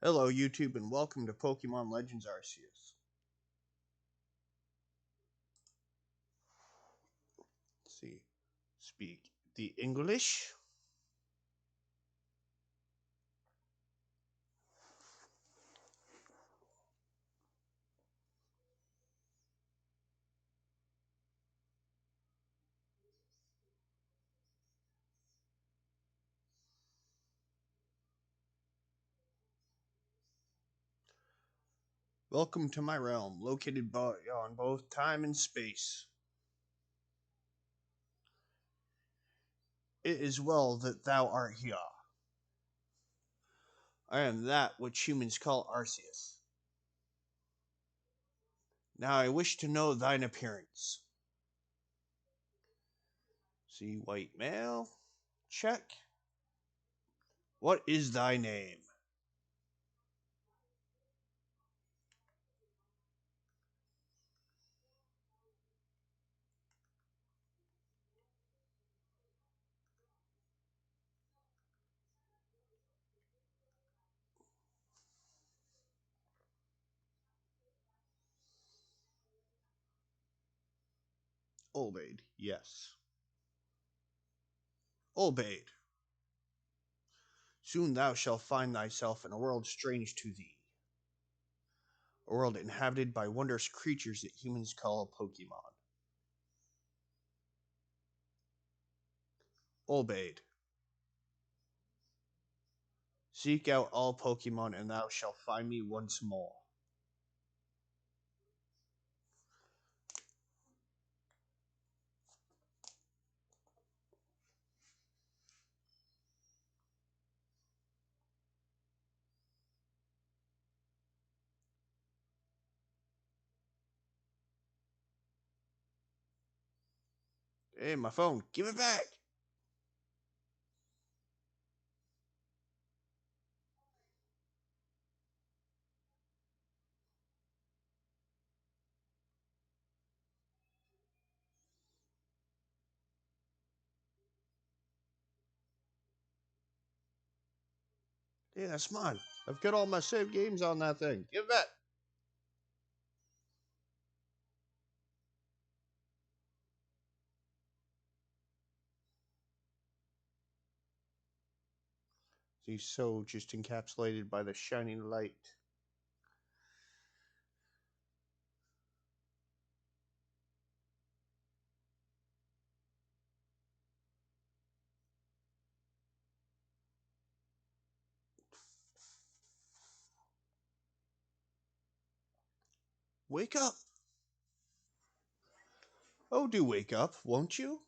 Hello, YouTube, and welcome to Pokemon Legends Arceus. Let's see. Speak the English. Welcome to my realm, located beyond both time and space. It is well that thou art here. I am that which humans call Arceus. Now I wish to know thine appearance. See white male. Check. What is thy name? Obeyed. Yes. Obeyed. Soon thou shalt find thyself in a world strange to thee. A world inhabited by wondrous creatures that humans call Pokemon. Obeyed. Seek out all Pokemon, and thou shalt find me once more. Hey, my phone, give it back! Hey, that's mine. I've got all my saved games on that thing. Give it back! He's so just encapsulated by the shining light. Wake up! Oh, do wake up, won't you?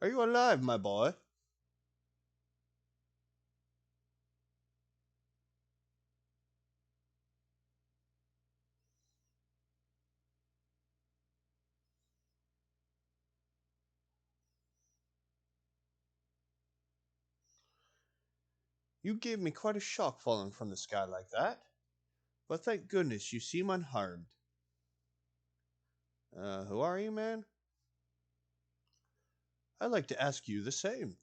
Are you alive, my boy? You gave me quite a shock falling from the sky like that. But thank goodness you seem unharmed. Who are you, man? I'd like to ask you the same.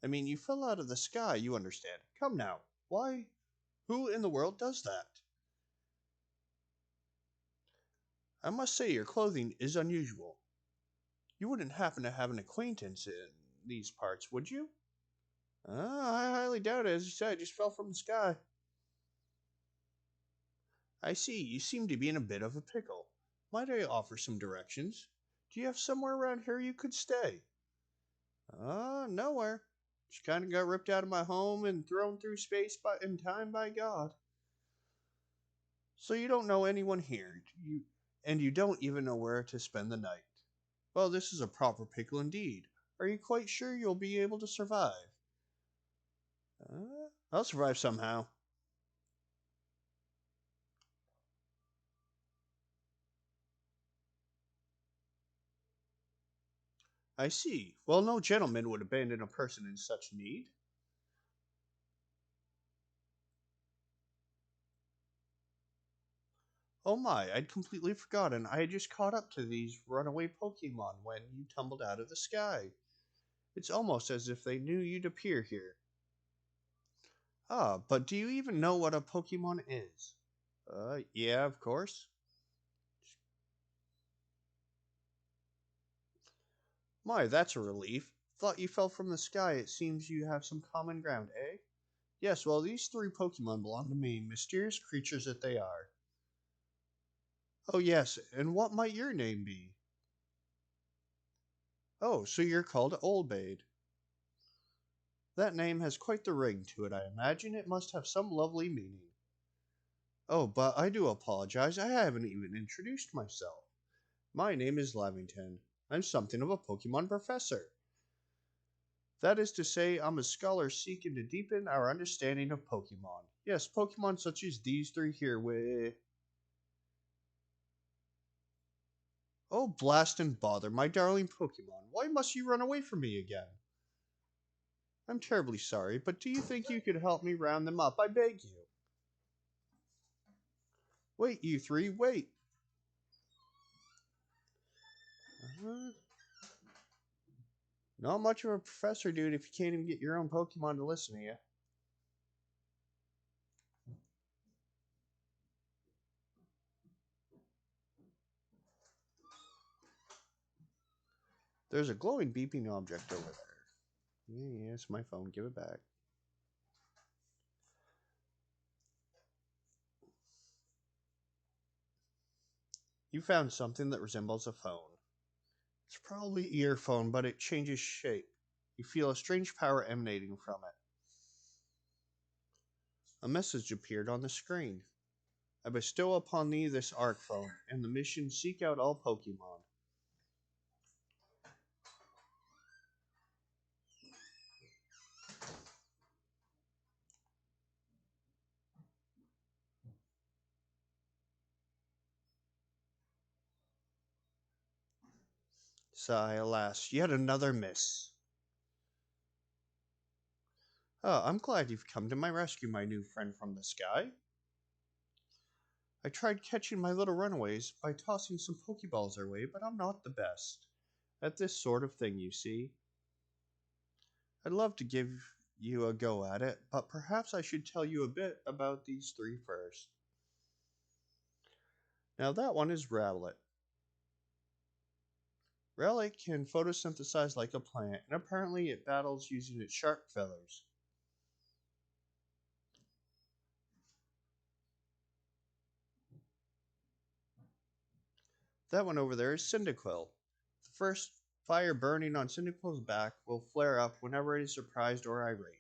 I mean, you fell out of the sky, you understand. Come now. Why? Who in the world does that? I must say your clothing is unusual. You wouldn't happen to have an acquaintance in these parts, would you? I highly doubt it. As you said, I just fell from the sky. I see, you seem to be in a bit of a pickle. Might I offer some directions? Do you have somewhere around here you could stay? Nowhere. Just kind of got ripped out of my home and thrown through space and time by God. So you don't know anyone here, and you don't even know where to spend the night. Well, this is a proper pickle indeed. Are you quite sure you'll be able to survive? I'll survive somehow. I see. Well, no gentleman would abandon a person in such need. Oh my, I'd completely forgotten. I had just caught up to these runaway Pokemon when you tumbled out of the sky. It's almost as if they knew you'd appear here. Ah, but do you even know what a Pokemon is? Yeah, of course. My, that's a relief. Thought you fell from the sky. It seems you have some common ground, eh? Yes, well, these three Pokemon belong to me, mysterious creatures that they are. Oh, yes, and what might your name be? Oh, so you're called Olbade. That name has quite the ring to it, I imagine. It must have some lovely meaning. Oh, but I do apologize. I haven't even introduced myself. My name is Lavington. I'm something of a Pokemon professor. That is to say, I'm a scholar seeking to deepen our understanding of Pokemon. Yes, Pokemon such as these three here with... Oh, blast and bother, my darling Pokemon. Why must you run away from me again? I'm terribly sorry, but do you think you could help me round them up? I beg you. Wait, you three, wait. Uh-huh. Not much of a professor, dude, if you can't even get your own Pokemon to listen to you. There's a glowing beeping object over there. Yeah, it's my phone. Give it back. You found something that resembles a phone. It's probably an earphone, but it changes shape. You feel a strange power emanating from it. A message appeared on the screen. I bestow upon thee this Arc Phone, and the mission seek out all Pokemon. Sigh, alas, yet another miss. Oh, I'm glad you've come to my rescue, my new friend from the sky. I tried catching my little runaways by tossing some Pokeballs their way, but I'm not the best at this sort of thing, you see. I'd love to give you a go at it, but perhaps I should tell you a bit about these three first. Now that one is Rowlet. Rowlet can photosynthesize like a plant, and apparently it battles using its sharp feathers. That one over there is Cyndaquil. The first fire burning on Cyndaquil's back will flare up whenever it is surprised or irate.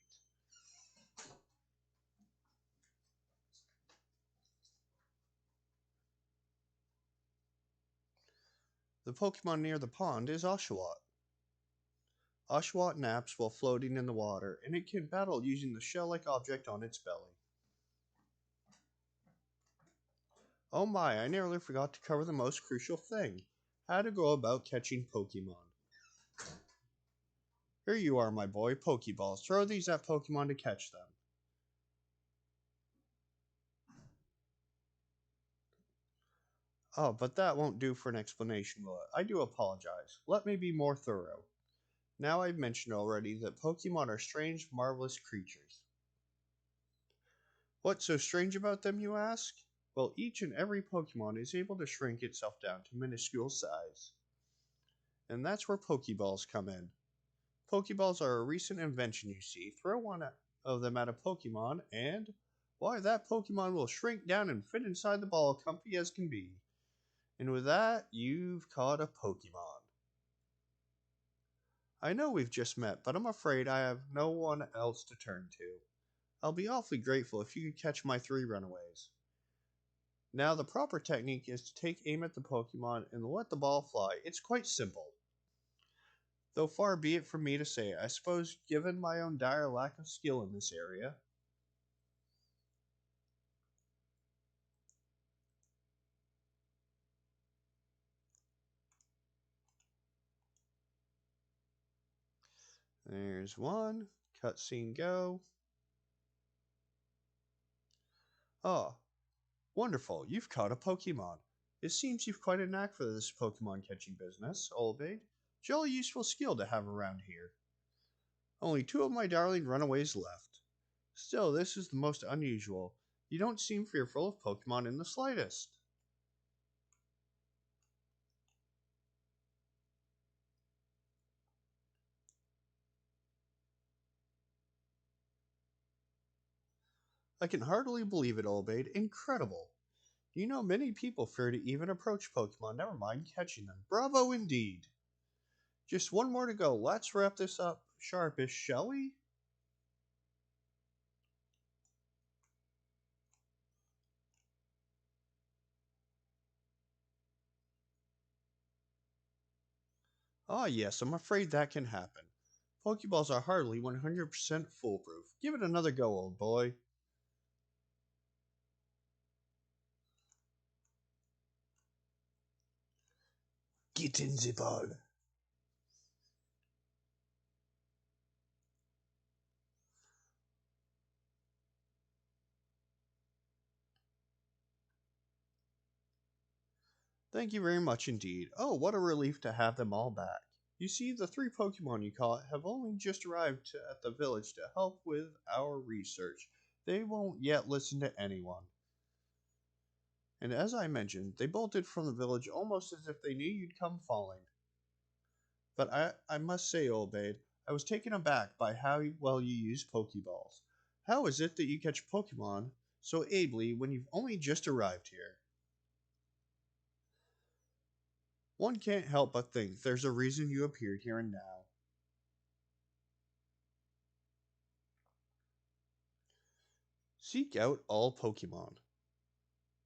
The Pokemon near the pond is Oshawott. Oshawott naps while floating in the water, and it can battle using the shell-like object on its belly. Oh my, I nearly forgot to cover the most crucial thing. How to go about catching Pokemon. Here you are, my boy, Pokeballs. Throw these at Pokemon to catch them. Oh, but that won't do for an explanation, will it? I do apologize. Let me be more thorough. Now I've mentioned already that Pokemon are strange, marvelous creatures. What's so strange about them, you ask? Well, each and every Pokemon is able to shrink itself down to minuscule size. And that's where Pokeballs come in. Pokeballs are a recent invention, you see. Throw one of them at a Pokemon, and why, that Pokemon will shrink down and fit inside the ball comfy as can be. And with that, you've caught a Pokemon. I know we've just met, but I'm afraid I have no one else to turn to. I'll be awfully grateful if you could catch my three runaways. Now, the proper technique is to take aim at the Pokemon and let the ball fly. It's quite simple. Though far be it from me to say, I suppose, given my own dire lack of skill in this area. There's one. Cutscene go. Oh, wonderful. You've caught a Pokemon. It seems you've quite a knack for this Pokemon catching business, Olbade. Jolly useful skill to have around here. Only two of my darling runaways left. Still, this is the most unusual. You don't seem fearful of Pokemon in the slightest. I can hardly believe it, Obade. Incredible. You know, many people fear to even approach Pokemon, never mind catching them. Bravo indeed. Just one more to go. Let's wrap this up sharpish, shall we? Ah, yes, I'm afraid that can happen. Pokeballs are hardly 100% foolproof. Give it another go, old boy. Get in the ball. Thank you very much indeed. Oh, what a relief to have them all back. You see, the three Pokemon you caught have only just arrived at the village to help with our research. They won't yet listen to anyone. And as I mentioned, they bolted from the village almost as if they knew you'd come falling. But I must say, Obade, I was taken aback by how well you use Pokeballs. How is it that you catch Pokemon so ably when you've only just arrived here? One can't help but think there's a reason you appeared here and now. Seek out all Pokemon.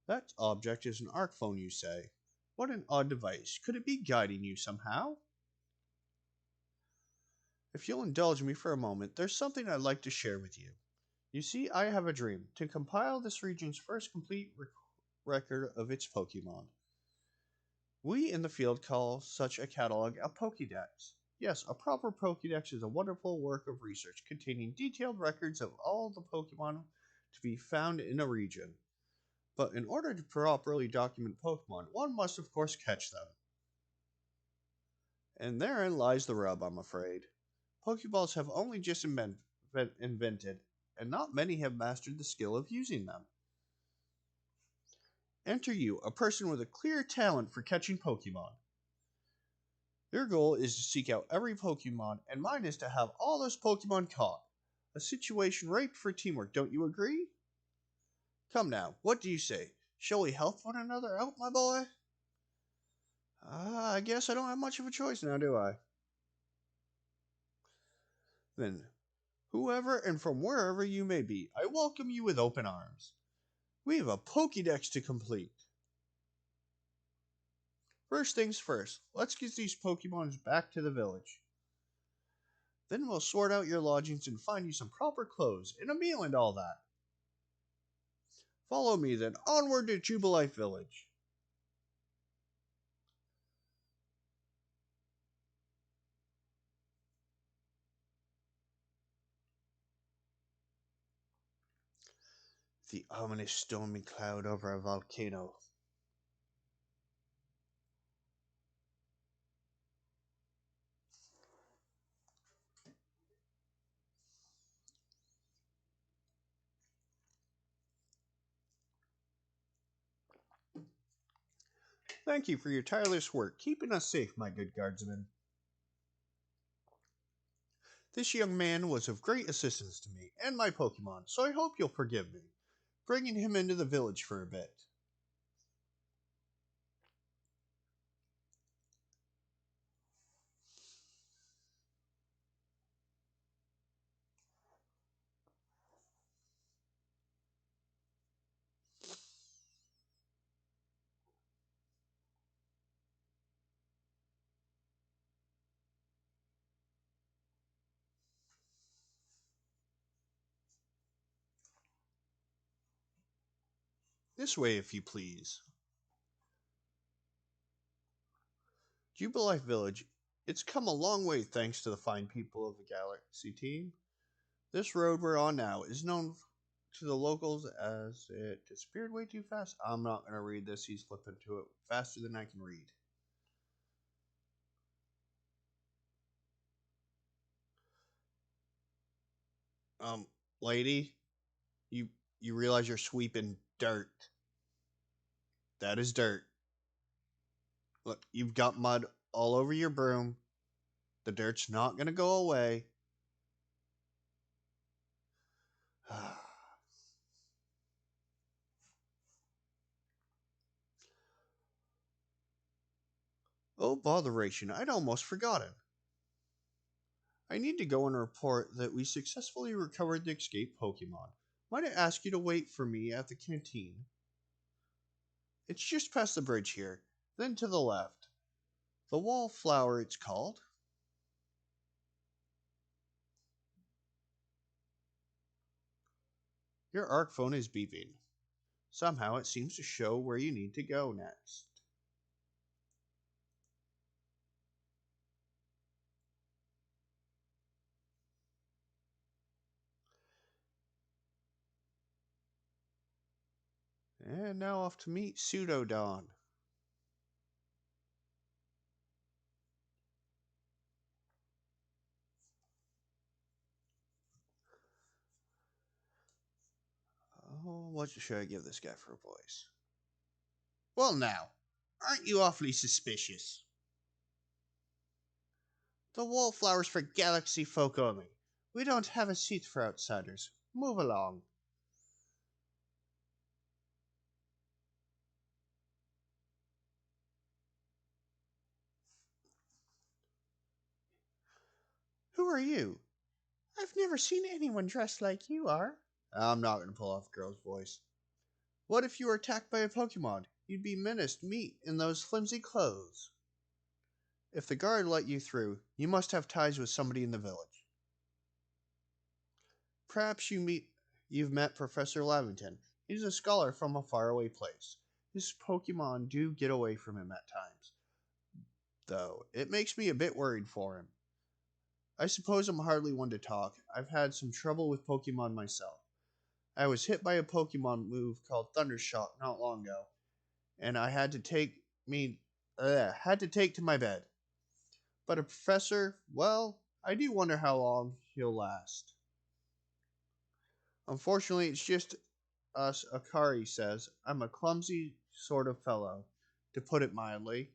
That object is an arc phone, you say. What an odd device. Could it be guiding you somehow? If you'll indulge me for a moment, there's something I'd like to share with you. You see, I have a dream to compile this region's first complete record of its Pokemon. We in the field call such a catalog a Pokédex. Yes, a proper Pokédex is a wonderful work of research containing detailed records of all the Pokemon to be found in a region. But in order to properly document Pokemon, one must of course catch them. And therein lies the rub, I'm afraid. Pokeballs have only just invented, and not many have mastered the skill of using them. Enter you, a person with a clear talent for catching Pokemon. Your goal is to seek out every Pokemon, and mine is to have all those Pokemon caught. A situation ripe for teamwork, don't you agree? Come now, what do you say? Shall we help one another out, my boy? I guess I don't have much of a choice now, do I? Then, whoever and from wherever you may be, I welcome you with open arms. We have a Pokédex to complete. First things first, let's get these Pokemons back to the village. Then we'll sort out your lodgings and find you some proper clothes and a meal and all that. Follow me then, onward to Jubilife Village. The ominous stormy cloud over a volcano. Thank you for your tireless work, keeping us safe, my good guardsman. This young man was of great assistance to me and my Pokemon, so I hope you'll forgive me, bringing him into the village for a bit. This way, if you please. Jubilife Village, it's come a long way thanks to the fine people of the Galaxy team. This road we're on now is known to the locals as it disappeared way too fast. I'm not going to read this, he's flipping to it faster than I can read. Um, lady, you you realize you're sweeping dirt. That is dirt. Look, you've got mud all over your broom. The dirt's not gonna go away. Oh, botheration, I'd almost forgotten. I need to go and report that we successfully recovered the escaped Pokemon. Might I ask you to wait for me at the canteen? It's just past the bridge here, then to the left. The wallflower, it's called. Your arc phone is beeping. Somehow it seems to show where you need to go next. And now off to meet Pseudodon. Oh, what should I give this guy for a voice? Well, now, aren't you awfully suspicious? The wallflower's for galaxy folk only. We don't have a seat for outsiders. Move along. Who are you? I've never seen anyone dressed like you are. I'm not going to pull off a girl's voice. What if you were attacked by a Pokemon? You'd be menaced meat in those flimsy clothes. If the guard let you through, you must have ties with somebody in the village. Perhaps you've met Professor Lavington. He's a scholar from a faraway place. His Pokemon do get away from him at times, though it makes me a bit worried for him. I suppose I'm hardly one to talk. I've had some trouble with Pokemon myself. I was hit by a Pokemon move called Thundershock not long ago, and I had to take to my bed. But a professor, well, I do wonder how long he'll last. Unfortunately, it's just us, Akari says. I'm a clumsy sort of fellow, to put it mildly.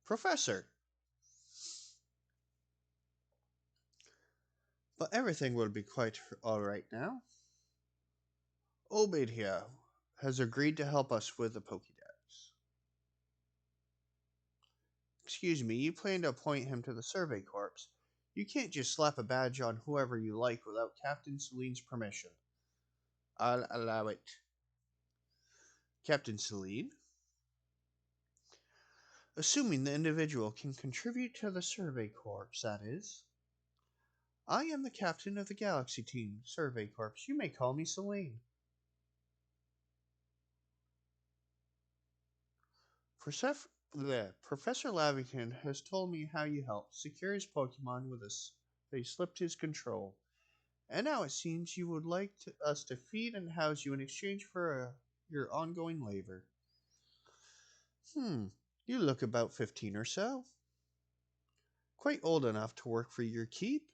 Professor, but everything will be quite alright now. Obed here has agreed to help us with the Pokédex. Excuse me, you plan to appoint him to the Survey Corps. You can't just slap a badge on whoever you like without Captain Celine's permission. I'll allow it. Captain Celine? Assuming the individual can contribute to the Survey Corps, that is. I am the captain of the Galaxy Team, Survey Corps. You may call me Celine. Professor Lavington has told me how you helped secure his Pokemon with us. They slipped his control. And now it seems you would like us to feed and house you in exchange for your ongoing labor. You look about 15 or so. Quite old enough to work for your keep.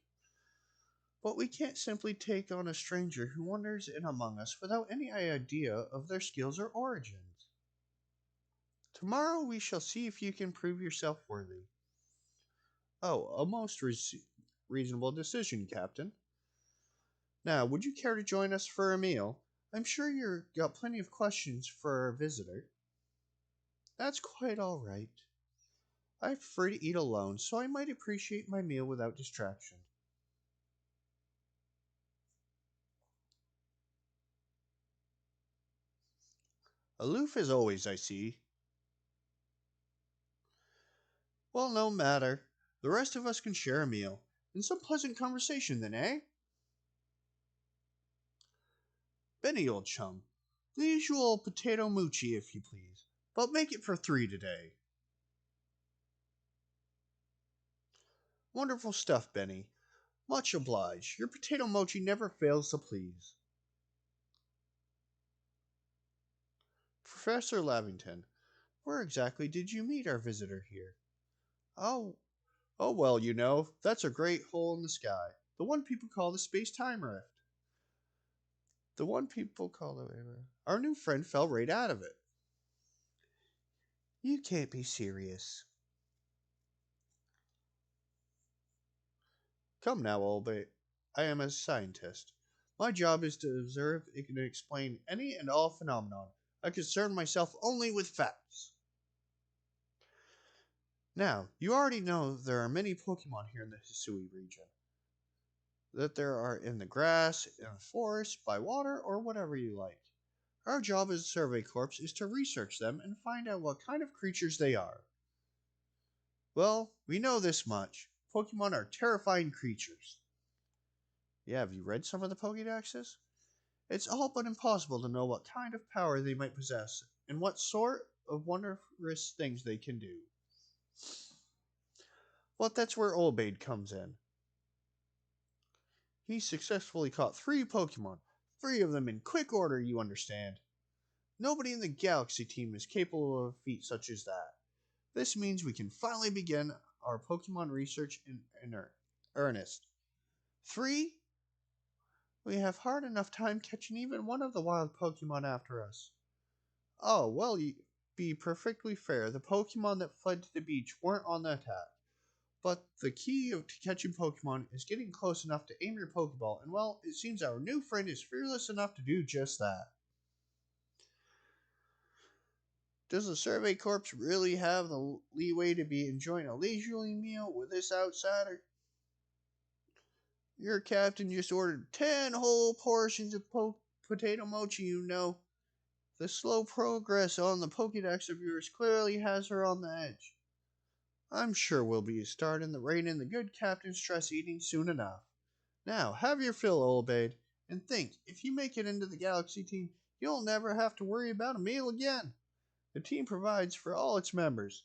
But we can't simply take on a stranger who wanders in among us without any idea of their skills or origins. Tomorrow we shall see if you can prove yourself worthy. Oh, a most reasonable decision, Captain. Now, would you care to join us for a meal? I'm sure you've got plenty of questions for our visitor. That's quite all right. I prefer to eat alone, so I might appreciate my meal without distraction. Aloof as always, I see. Well, no matter. The rest of us can share a meal. And some pleasant conversation then, eh? Benny, old chum. The usual potato moochie, if you please. But make it for 3 today. Wonderful stuff, Benny. Much obliged. Your potato mochi never fails to please. Professor Lavington, where exactly did you meet our visitor here? Oh, well, that's a great hole in the sky. The one people call the space-time rift. The one people call the... Our new friend fell right out of it. You can't be serious. Come now, Albert. I am a scientist. My job is to observe and explain any and all phenomenon. I concern myself only with facts. Now, you already know there are many Pokemon here in the Hisui region. That there are in the grass, in the forest, by water, or whatever you like. Our job as a Survey Corps is to research them and find out what kind of creatures they are. Well, we know this much. Pokemon are terrifying creatures. Yeah, have you read some of the Pokédexes? It's all but impossible to know what kind of power they might possess and what sort of wondrous things they can do. Well, that's where Olbade comes in. He successfully caught 3 Pokemon, 3 of them in quick order, you understand. Nobody in the Galaxy team is capable of a feat such as that. This means we can finally begin our Pokemon research in earnest. 3? We have hard enough time catching even one of the wild Pokemon after us. Oh, well, be perfectly fair. The Pokemon that fled to the beach weren't on the attack. But the key to catching Pokemon is getting close enough to aim your Pokeball, and well, it seems our new friend is fearless enough to do just that. Does the Survey Corps really have the leeway to be enjoying a leisurely meal with this outsider? Your captain just ordered 10 whole portions of potato mochi, you know. The slow progress on the Pokédex of yours clearly has her on the edge. I'm sure we'll be starting the rein in the good captain's stress eating soon enough. Now, have your fill, Olbade, and think, if you make it into the Galaxy team, you'll never have to worry about a meal again. The team provides for all its members'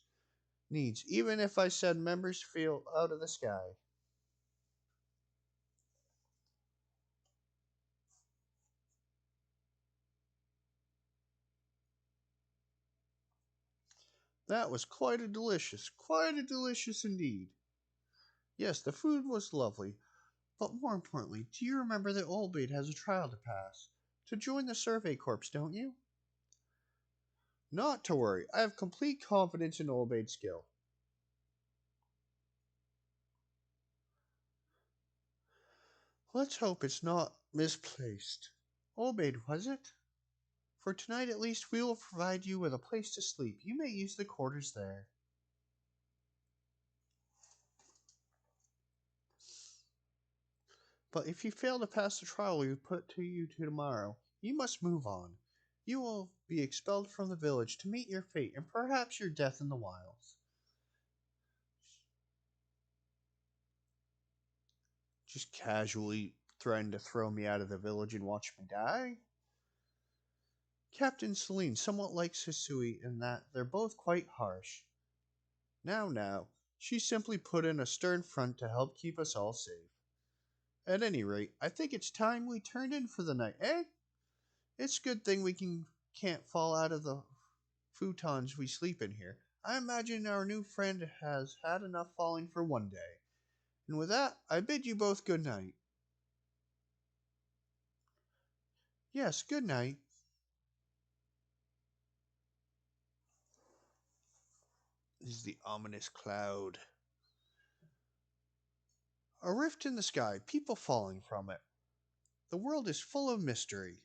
needs, even if I said members feel out of the sky. That was quite a delicious indeed. Yes, the food was lovely, but more importantly, do you remember that Olbade has a trial to pass? To join the Survey Corps, don't you? Not to worry, I have complete confidence in Olbade's skill. Let's hope it's not misplaced. Olbade, was it? For tonight at least we will provide you with a place to sleep. You may use the quarters there. But if you fail to pass the trial we put to you tomorrow, you must move on. You will be expelled from the village to meet your fate and perhaps your death in the wilds. Just casually threatening to throw me out of the village and watch me die? Captain Celine somewhat likes Hisui in that they're both quite harsh. Now, she simply put in a stern front to help keep us all safe. At any rate, I think it's time we turned in for the night, eh? It's a good thing can't fall out of the futons we sleep in here. I imagine our new friend has had enough falling for one day. And with that, I bid you both good night. Yes, good night. This is the ominous cloud. A rift in the sky, people falling from it. The world is full of mystery.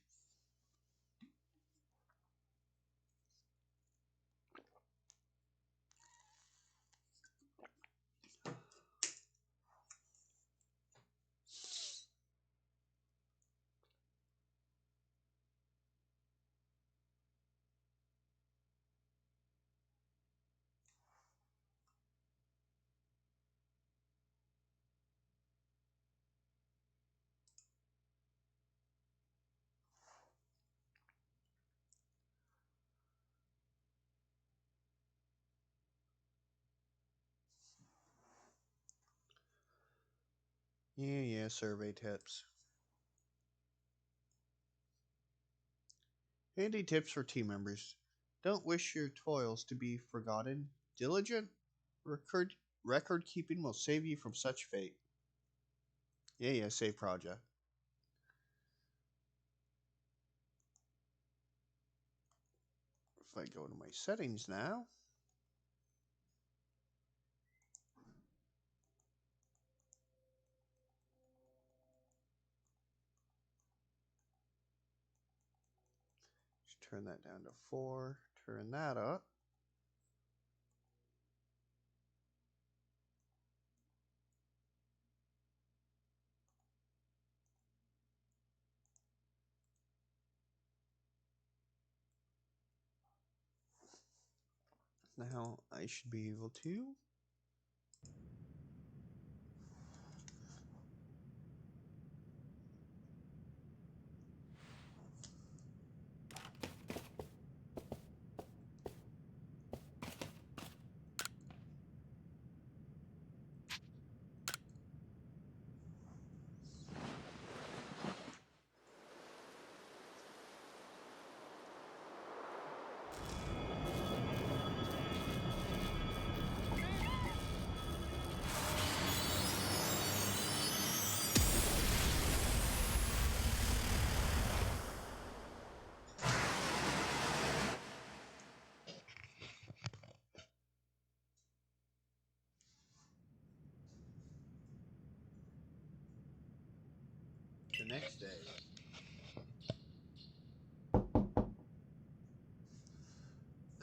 Yeah, survey tips. Handy tips for team members. Don't wish your toils to be forgotten. Diligent record keeping will save you from such fate. Yeah, save project. If I go to my settings now, just turn that down to 4, turn that up. Now I should be able to the next day.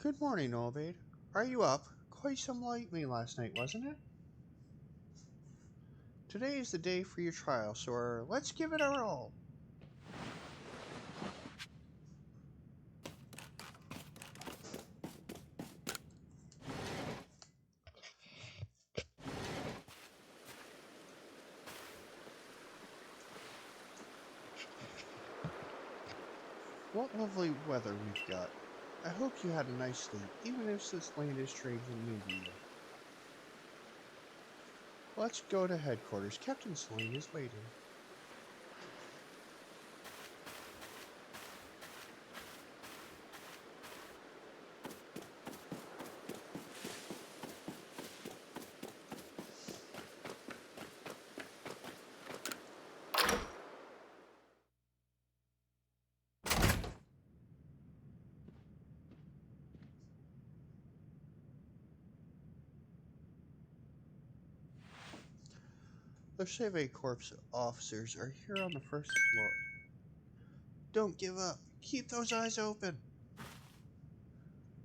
Good morning, Ovid. Are you up? Quite some late me last night, wasn't it? Today is the day for your trial, so let's give it our all. What lovely weather we've got. I hope you had a nice sleep, even if this land is strange and new to you. Let's go to headquarters. Captain Slane is waiting. The Survey Corps officers are here on the first floor. Don't give up. Keep those eyes open.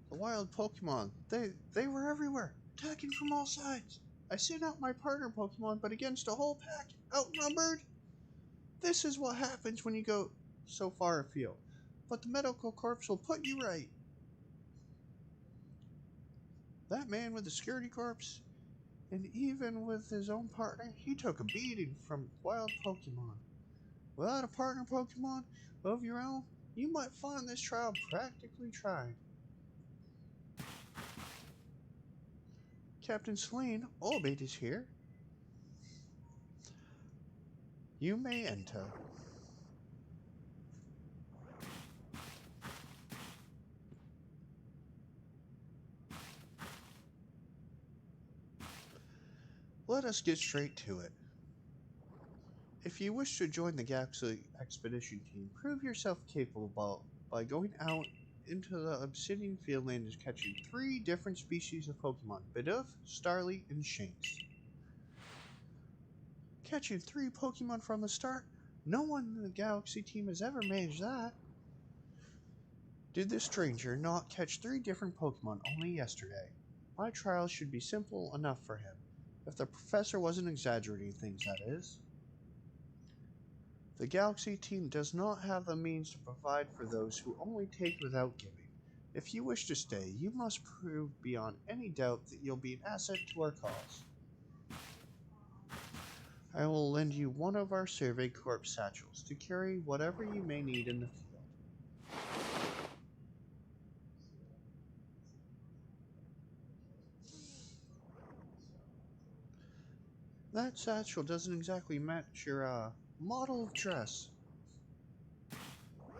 The wild Pokemon, they were everywhere, attacking from all sides. I sent out my partner Pokemon, but against a whole pack, outnumbered. This is what happens when you go so far afield. But the medical corps will put you right. That man with the security corps, and even with his own partner, he took a beating from wild Pokemon. Without a partner Pokemon of your own, you might find this trial practically tried. Captain Slane, Olbate is here. You may enter. Let us get straight to it. If you wish to join the Galaxy Expedition team, prove yourself capable by going out into the Obsidian Fieldland and catching 3 different species of Pokemon, Bidoof, Starly, and Shanks. Catching 3 Pokemon from the start? No one in the Galaxy team has ever managed that. Did this stranger not catch 3 different Pokemon only yesterday? My trial should be simple enough for him. If the professor wasn't exaggerating things, that is. The Galaxy team does not have the means to provide for those who only take without giving. If you wish to stay, you must prove beyond any doubt that you'll be an asset to our cause. I will lend you one of our Survey Corps satchels to carry whatever you may need in the field. That satchel doesn't exactly match your, model of dress.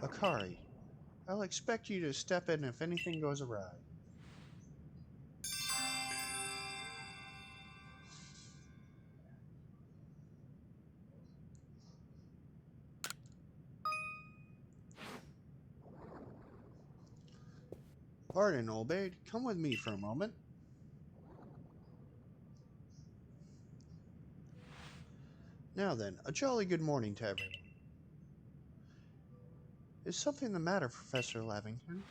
Akari, I'll expect you to step in if anything goes awry. Pardon, old maid. Come with me for a moment. Now then, a jolly good morning to everyone. Is something the matter, Professor Lavington?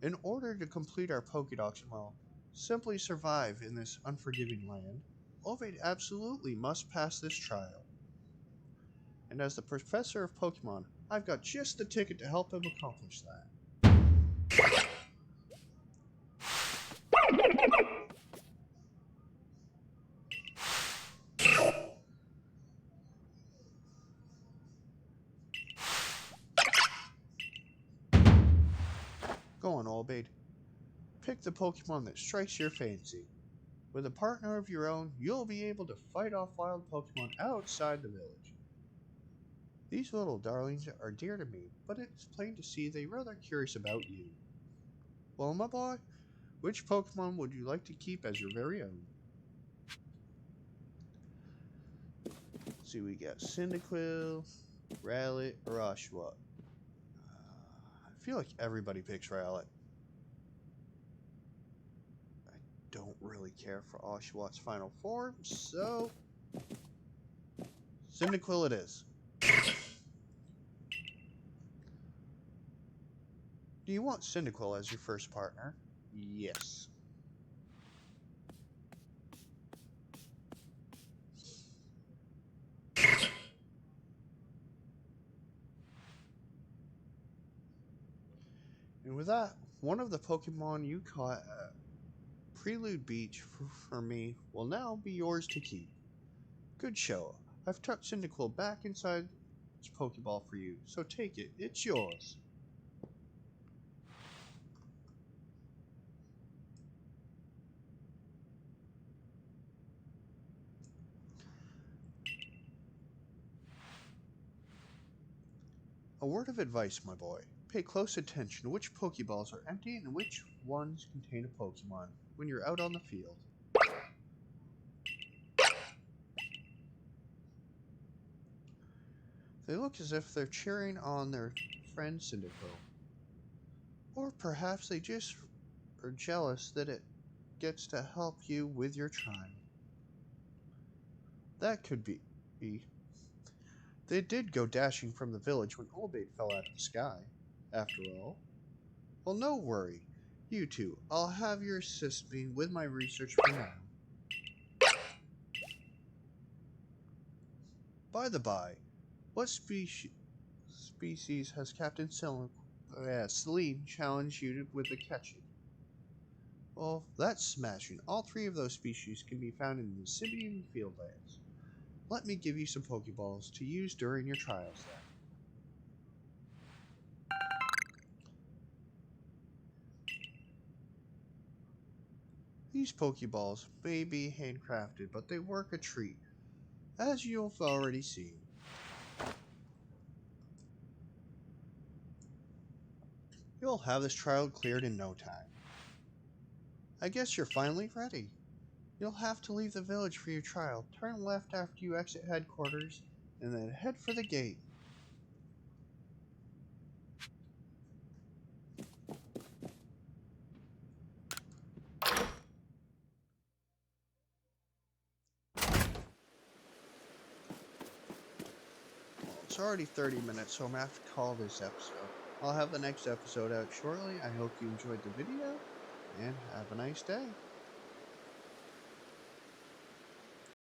In order to complete our Pokédex and well, simply survive in this unforgiving land, Ovid absolutely must pass this trial. And as the Professor of Pokemon, I've got just the ticket to help him accomplish that. Go on, Ovid. Pick the Pokemon that strikes your fancy. With a partner of your own, you'll be able to fight off wild Pokemon outside the village. These little darlings are dear to me, but it's plain to see they're rather curious about you. Well, my boy, which Pokemon would you like to keep as your very own? Let's see, we got Cyndaquil, Rowlet, or Oshawott. I feel like everybody picks Rowlet. I don't really care for Oshawott's final form, so Cyndaquil it is. Do you want Cyndaquil as your first partner? Yes. And with that, one of the Pokemon you caught at Prelude Beach for me will now be yours to keep. Good show. I've tucked Cyndaquil back inside its Pokeball for you, so take it. It's yours. A word of advice, my boy. Pay close attention to which Pokeballs are empty and which ones contain a Pokemon when you're out on the field. They look as if they're cheering on their friend Cyndaquil. Or perhaps they just are jealous that it gets to help you with your trial. That could be. They did go dashing from the village when Olbate fell out of the sky, after all. Well, no worry. You two, I'll have you assist me with my research for now. By the by, what species has Captain Celine challenged you with the catching? Well, that's smashing. All three of those species can be found in the Sibian Fieldlands. Let me give you some Pokeballs to use during your trials then. These Pokeballs may be handcrafted, but they work a treat, as you've already seen. You'll have this trial cleared in no time. I guess you're finally ready. You'll have to leave the village for your trial. Turn left after you exit headquarters, and then head for the gate. Well, it's already 30 minutes, so I'm going to have to call this episode. I'll have the next episode out shortly. I hope you enjoyed the video, and have a nice day.